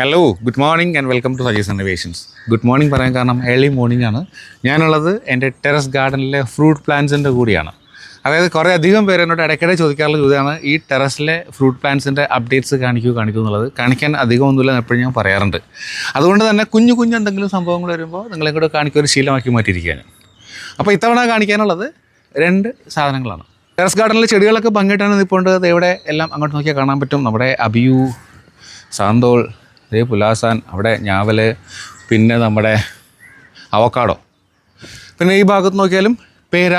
Hello good morning and welcome to Saji's innovations. Good morning പറയാൻ കാരണം early morning ആണ്. ഞാനുള്ളത് എൻ്റെ ടെറസ് ഗാർഡനിലെ ഫ്രൂട്ട് പ്ലാന്റ്സിൻ്റെ കൂടിയാണ്. അതായത് കുറേ അധികം പേര് എന്നോട് ഇടയ്ക്കിടെ ചോദിക്കാറുള്ള ചോദ്യമാണ് ഈ ടെറസിലെ ഫ്രൂട്ട് പ്ലാന്റ്സിൻ്റെ അപ്ഡേറ്റ്സ് കാണിക്കൂ എന്നുള്ളത്. കാണിക്കാൻ അധികമൊന്നുമില്ല എപ്പോഴും ഞാൻ പറയാറുണ്ട്. അതുകൊണ്ട് തന്നെ കുഞ്ഞു എന്തെങ്കിലും സംഭവങ്ങൾ വരുമ്പോൾ നിങ്ങളെ കൂടെ കാണിക്കുക ഒരു ശീലമാക്കി മാറ്റിയിരിക്കുകയാണ്. അപ്പോൾ ഇത്തവണ കാണിക്കാനുള്ളത് 2 സാധനങ്ങളാണ്. ടെറസ് ഗാർഡനിലെ ചെടികളൊക്കെ ഭംഗിയിട്ടാണ് നിൽപ്പുണ്ട്. ഇവിടെ എല്ലാം അങ്ങോട്ട് നോക്കിയാൽ കാണാൻ പറ്റും. നമ്മുടെ അബിയു, സാന്തോൾ, പുലാസാൻ, അവിടെ ഞാവൽ, പിന്നെ നമ്മുടെ അവക്കാഡോ, പിന്നെ ഈ ഭാഗത്ത് നോക്കിയാലും പേര,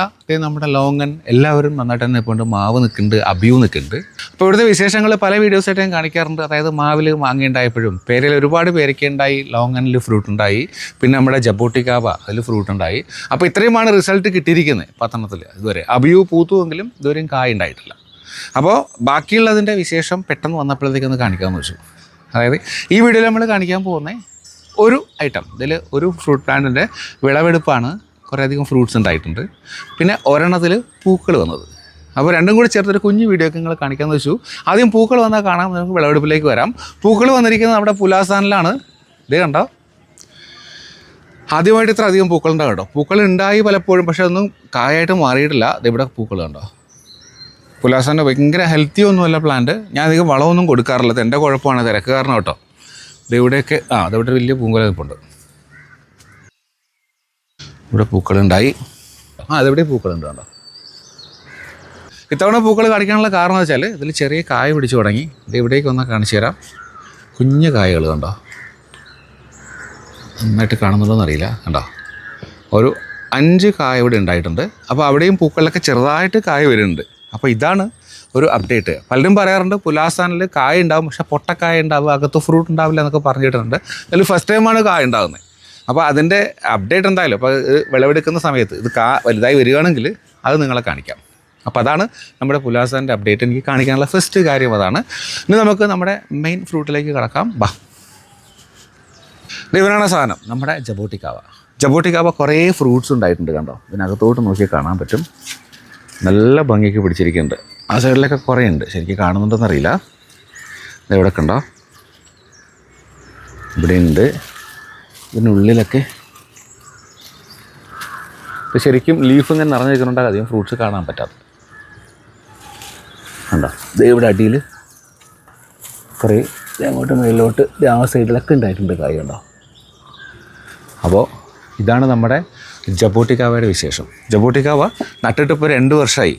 നമ്മുടെ ലോങ്ങൻ, എല്ലാവരും നന്നായിട്ട് തന്നെ നിൽപ്പുണ്ട്. മാവ് നിൽക്കുന്നുണ്ട്, അബിയു നിൽക്കുന്നുണ്ട്. അപ്പോൾ ഇവിടുത്തെ വിശേഷങ്ങൾ പല വീഡിയോസായിട്ട് ഞാൻ കാണിക്കാറുണ്ട്. അതായത് മാവിൽ മാങ്ങ ഉണ്ടായപ്പോഴും പേരയിൽ ഒരുപാട് പേരയ്ക്ക ഉണ്ടായി, ലോങ്ങനിൽ ഫ്രൂട്ട് ഉണ്ടായി, പിന്നെ നമ്മുടെ ജബോട്ടിക്കാവ അതിൽ ഫ്രൂട്ട് ഉണ്ടായി. അപ്പോൾ ഇത്രയുമാണ് റിസൾട്ട് കിട്ടിയിരിക്കുന്നത് പത്തനത്തിൽ ഇതുവരെ. അബിയു പൂത്തുവെങ്കിലും ഇതുവരെയും കായ ഉണ്ടായിട്ടില്ല. അപ്പോൾ ബാക്കിയുള്ളതിൻ്റെ വിശേഷം പെട്ടെന്ന് വന്നപ്പോഴത്തേക്കൊന്ന് കാണിക്കാമെന്ന് വെച്ചു. അതായത് ഈ വീഡിയോയിൽ നമ്മൾ കാണിക്കാൻ പോകുന്ന ഒരു ഐറ്റം, ഇതിൽ ഒരു ഫ്രൂട്ട് പ്ലാന്റിൻ്റെ വിളവെടുപ്പാണ്. കുറേയധികം ഫ്രൂട്ട്സ് ഉണ്ടായിട്ടുണ്ട്, പിന്നെ ഒരെണ്ണത്തിൽ പൂക്കൾ വന്നത്. അപ്പോൾ രണ്ടും കൂടി ചേർത്തൊരു കുഞ്ഞു വീഡിയോ ഒക്കെ നിങ്ങൾ കാണിക്കാമെന്ന് വെച്ചു. ആദ്യം പൂക്കൾ വന്നാൽ കാണാം, നമുക്ക് വിളവെടുപ്പിലേക്ക് വരാം. പൂക്കൾ വന്നിരിക്കുന്നത് നമ്മുടെ പുലാസാനിലാണ്. ഇത് കണ്ടോ, ആദ്യമായിട്ട് ഇത്ര അധികം പൂക്കൾ ഉണ്ടാകും കേട്ടോ. പൂക്കൾ ഉണ്ടായി പലപ്പോഴും, പക്ഷേ ഒന്നും കായായിട്ട് മാറിയിട്ടില്ല. ഇതിവിടെ പൂക്കൾ കണ്ടോ. പുലാസാൻ്റെ ഭയങ്കര ഹെൽത്തി ഒന്നുമല്ല പ്ലാന്റ്. ഞാൻ അധികം വളമൊന്നും കൊടുക്കാറില്ല. എൻ്റെ കുഴപ്പമാണ്, തിരക്ക് കാരണം കേട്ടോ. ഇവിടെയൊക്കെ അതവിടെ വലിയ പൂങ്കുല നിൽപ്പുണ്ട്. ഇവിടെ പൂക്കളുണ്ടായി. അതെവിടെ പൂക്കളുണ്ട് കേട്ടോ. ഇത്തവണ പൂക്കൾ കാണിക്കാനുള്ള കാരണം എന്ന് വെച്ചാൽ ഇതിൽ ചെറിയ കായ പിടിച്ചു തുടങ്ങി. ഇത് ഇവിടേക്ക് ഒന്ന് കാണിച്ചു തരാം. കുഞ്ഞു കായകൾ കണ്ടോ, നന്നായിട്ട് കാണുന്നുണ്ടോയെന്ന് അറിയില്ല. കണ്ടോ, ഒരു 5 കായ ഇവിടെ ഉണ്ടായിട്ടുണ്ട്. അപ്പോൾ അവിടെയും പൂക്കളിലൊക്കെ ചെറുതായിട്ട് കായ വരുന്നുണ്ട്. അപ്പോൾ ഇതാണ് ഒരു അപ്ഡേറ്റ്. പലരും പറയാറുണ്ട് പുലാസാനിൽ കായ ഉണ്ടാവും, പക്ഷേ പൊട്ടക്കായ ഉണ്ടാവും, അകത്ത് ഫ്രൂട്ട് ഉണ്ടാവില്ല എന്നൊക്കെ പറഞ്ഞിട്ടുണ്ട്. അതിൽ ഫസ്റ്റ് ടൈമാണ് കായ ഉണ്ടാകുന്നത്. അപ്പോൾ അതിൻ്റെ അപ്ഡേറ്റ് എന്തായാലും അപ്പോൾ വിളവെടുക്കുന്ന സമയത്ത് ഇത് വലുതായി വരികയാണെങ്കിൽ അത് നിങ്ങളെ കാണിക്കാം. അപ്പോൾ അതാണ് നമ്മുടെ പുലാസാൻ്റെ അപ്ഡേറ്റ്. എനിക്ക് കാണിക്കാനുള്ള ഫസ്റ്റ് കാര്യം അതാണ്. ഇനി നമുക്ക് നമ്മുടെ മെയിൻ ഫ്രൂട്ടിലേക്ക് കടക്കാം. ഇവനാണ് സാധനം, നമ്മുടെ ജബോട്ടിക്കാവ കുറേ ഫ്രൂട്ട്സ് ഉണ്ടായിട്ടുണ്ട് കണ്ടോ. ഇതിനകത്തോട്ട് നോക്കിയാൽ കാണാൻ പറ്റും. നല്ല ഭംഗിക്ക് പിടിച്ചിരിക്കുന്നുണ്ട്. ആ സൈഡിലൊക്കെ കുറേ ഉണ്ട്, ശരിക്കും കാണുന്നുണ്ടെന്നറിയില്ല. ഇതെവിടെ കണ്ടോ, ഇവിടെ ഉണ്ട്. ഇതിനുള്ളിലൊക്കെ ഇപ്പോൾ ശരിക്കും ലീഫ് ഇങ്ങനെ നിറഞ്ഞിരിക്കുന്നുണ്ട്, അധികം ഫ്രൂട്ട്സ് കാണാൻ പറ്റാതെ കണ്ടോ. ഇത് ഇവിടെ അടിയിൽ കുറേ അങ്ങോട്ട് മേലോട്ട് ആ സൈഡിലൊക്കെ ഉണ്ടായിട്ടുണ്ട് കായ കണ്ടോ. അപ്പോൾ ഇതാണ് നമ്മുടെ ജബോട്ടിക്കാവയുടെ വിശേഷം. ജബോട്ടിക്കാവ നട്ടിട്ട് ഇപ്പോൾ 2 വർഷമായി.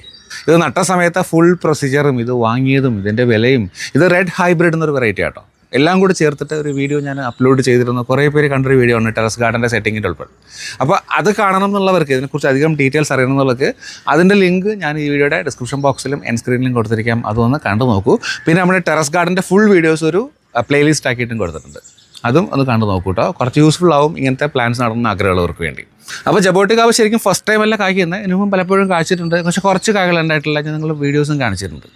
ഇത് നട്ട സമയത്ത് ഫുൾ പ്രൊസീജിയറും ഇത് വാങ്ങിയതും ഇതിൻ്റെ വിലയും, ഇത് റെഡ് ഹൈബ്രിഡ് എന്നൊരു വെറൈറ്റി ആട്ടോ. എല്ലാം കൂടി ചേർത്തിട്ട് ഒരു വീഡിയോ ഞാൻ അപ്ലോഡ് ചെയ്തിരുന്നു. കുറേ പേര് കണ്ടൊരു വീഡിയോ ആണ്, ടെറസ് ഗാർഡൻ്റെ സെറ്റിങ്ങിൻ്റെ ഉൾപ്പെടെ. അപ്പോൾ അത് കാണണം എന്നുള്ളവർക്ക്, ഇതിനെക്കുറിച്ച് അധികം ഡീറ്റെയിൽസ് അറിയണം എന്നുള്ളവർക്ക് അതിൻ്റെ ലിങ്ക് ഞാൻ ഈ വീഡിയോയുടെ ഡിസ്ക്രിപ്ഷൻ ബോക്സിലും എൻ സ്ക്രീനിലും കൊടുത്തിരിക്കാം. അതൊന്ന് കണ്ടു നോക്കൂ. പിന്നെ നമ്മുടെ ടെറസ് ഗാർഡൻ്റെ ഫുൾ വീഡിയോസ് ഒരു പ്ലേലിസ്റ്റ് ആക്കിയിട്ടും കൊടുത്തിട്ടുണ്ട്. അതും ഒന്ന് കണ്ടു നോക്കൂ കേട്ടോ. കുറച്ച് യൂസ്ഫുൾ ആവും ഇങ്ങനത്തെ പ്ലാൻസ് നടന്ന ആഗ്രഹമുള്ളവർക്ക് വേണ്ടി. അപ്പോൾ ജബോട്ടിക്കാവ് ശരിക്കും ഫസ്റ്റ് ടൈമല്ല കായ്ക്കുന്നത്. ഇതിനു മുമ്പ് പലപ്പോഴും കായ്ച്ചിട്ടുണ്ട്, പക്ഷേ കുറച്ച് കായകൾ ഉണ്ടായിട്ടില്ല. ഞാൻ നിങ്ങൾ വീഡിയോസും കാണിച്ചിട്ടുണ്ട്.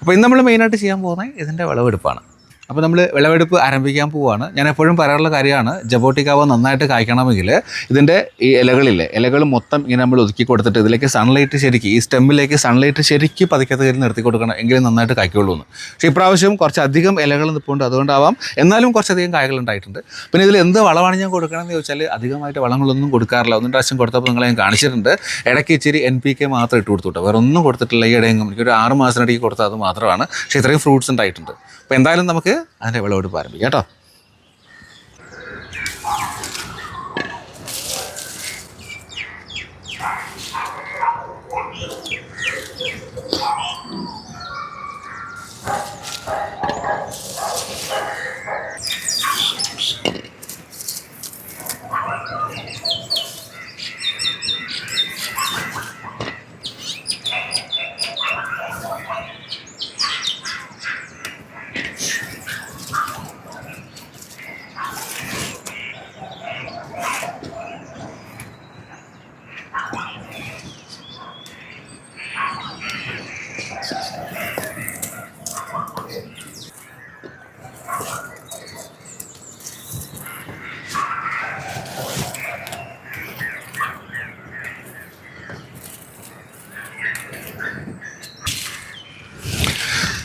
അപ്പോൾ ഇന്ന് നമ്മൾ മെയിനായിട്ട് ചെയ്യാൻ പോകുന്നത് ഇതിൻ്റെ വിളവെടുപ്പാണ്. അപ്പോൾ നമ്മൾ വിളവെടുപ്പ് ആരംഭിക്കാൻ പോവുകയാണ്. ഞാൻ എപ്പോഴും പറയാറുള്ള കാര്യമാണ്, ജബോട്ടിക്കാവ നന്നായിട്ട് കായ്ക്കണമെങ്കിൽ ഇതിൻ്റെ ഈ ഇലകൾ മൊത്തം ഇങ്ങനെ നമ്മൾ ഒതുക്കി കൊടുത്തിട്ട് ഇതിലേക്ക് സൺലൈറ്റ് ശരിക്കും ഈ സ്റ്റെമ്മിലേക്ക് സൺലൈറ്റ് ശരിക്കും പതിക്കത്ത് കയറി നിർത്തി കൊടുക്കണം, എങ്കിലും നന്നായിട്ട് കായ്ക്കുള്ളൂ എന്ന്. പക്ഷേ ഇപ്രാവശ്യം കുറച്ചധികം ഇലകൾ നിൽപ്പുണ്ട്, അതുകൊണ്ടാവാം. എന്നാലും കുറച്ചധികം കായകൾ ഉണ്ടായിട്ടുണ്ട്. പിന്നെ ഇതിൽ എന്ത് വളമാണ് ഞാൻ കൊടുക്കണമെന്ന് ചോദിച്ചാൽ അധികമായിട്ട് വളങ്ങളൊന്നും കൊടുക്കാറില്ല. 1 പ്രാവശ്യം കൊടുത്തപ്പോൾ നിങ്ങളെ ഞാൻ കാണിച്ചിട്ടുണ്ട്. ഇടയ്ക്ക് ഇച്ചിരി NPK മാത്രം ഇട്ട് കൊടുത്തു, വേറെ ഒന്നും കൊടുത്തിട്ടില്ല. ഈ ഇടയെങ്കിലും എനിക്കൊരു 6 മാസത്തിനിടയ്ക്ക് കൊടുത്താൽ അത് മാത്രമാണ്. പക്ഷേ ഇത്രയും ഫ്രൂട്ട്സ് ഉണ്ടായിട്ടുണ്ട്. അപ്പോൾ എന്തായാലും നമുക്ക് അതിൻ്റെ വിളവെടുപ്പ് ആരംഭിക്കാം കേട്ടോ.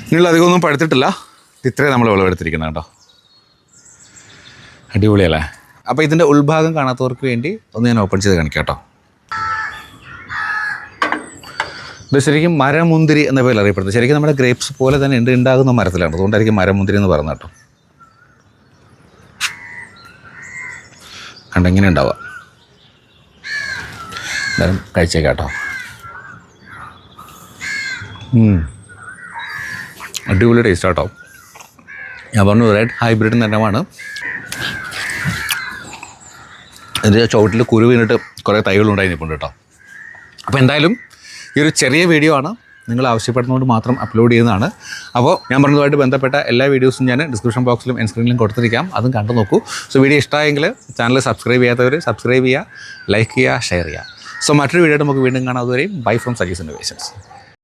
നിങ്ങൾ അധികമൊന്നും പഴുത്തിട്ടില്ല, ഇത്രയും നമ്മൾ വിളവെടുത്തിരിക്കുന്നത് കേട്ടോ. അടിപൊളിയല്ലേ? അപ്പോൾ ഇതിൻ്റെ ഉൾഭാഗം കാണാത്തവർക്ക് വേണ്ടി ഒന്ന് ഞാൻ ഓപ്പൺ ചെയ്ത് കാണിക്കാം കേട്ടോ. ഇത് ശരിക്കും മരമുന്തിരി എന്ന പേരിൽ അറിയപ്പെടുന്നത്. ശരിക്കും നമ്മുടെ ഗ്രേപ്സ് പോലെ തന്നെ ഉണ്ടാകുന്ന മരത്തിലാണ്, അതുകൊണ്ടായിരിക്കും മരമുന്തിരി എന്ന് പറയുന്നത് കേട്ടോ. കണ്ടെങ്ങനെ ഉണ്ടാവുക, എന്തായാലും കഴിച്ചേക്കാം കേട്ടോ. അടിപൊളി ടേസ്റ്റ് കേട്ടോ. ഞാൻ പറഞ്ഞു റെഡ് ഹൈബ്രിഡ് തന്നെയാണ്. ഇതിൻ്റെ ചുവട്ടിൽ കുരു വീണിട്ട് കുറേ തൈകളുണ്ടായി നിൽപ്പുണ്ട് കേട്ടോ. അപ്പോൾ എന്തായാലും ഈ ഒരു ചെറിയ വീഡിയോ ആണ്, നിങ്ങൾ ആവശ്യപ്പെടുന്നതുകൊണ്ട് മാത്രം അപ്ലോഡ് ചെയ്യുന്നതാണ്. അപ്പോൾ ഞാൻ പറഞ്ഞതുമായിട്ട് ബന്ധപ്പെട്ട എല്ലാ വീഡിയോസും ഞാൻ ഡിസ്ക്രിപ്ഷൻ ബോക്സിലും എൻ സ്ക്രീനിലും കൊടുത്തിരിക്കാം, അതും കണ്ടു നോക്കൂ. സോ വീഡിയോ ഇഷ്ടമായെങ്കിൽ ചാനൽ സബ്സ്ക്രൈബ് ചെയ്യാത്തവർ സബ്സ്ക്രൈബ് ചെയ്യുക, ലൈക്ക് ചെയ്യുക, ഷെയർ ചെയ്യുക. സോ മറ്റൊരു വീഡിയോ നമുക്ക് വീണ്ടും കാണാം. അതുവരെയും ബൈ ഫ്രം സജീസ് ഇന്നോവേഷൻസ്.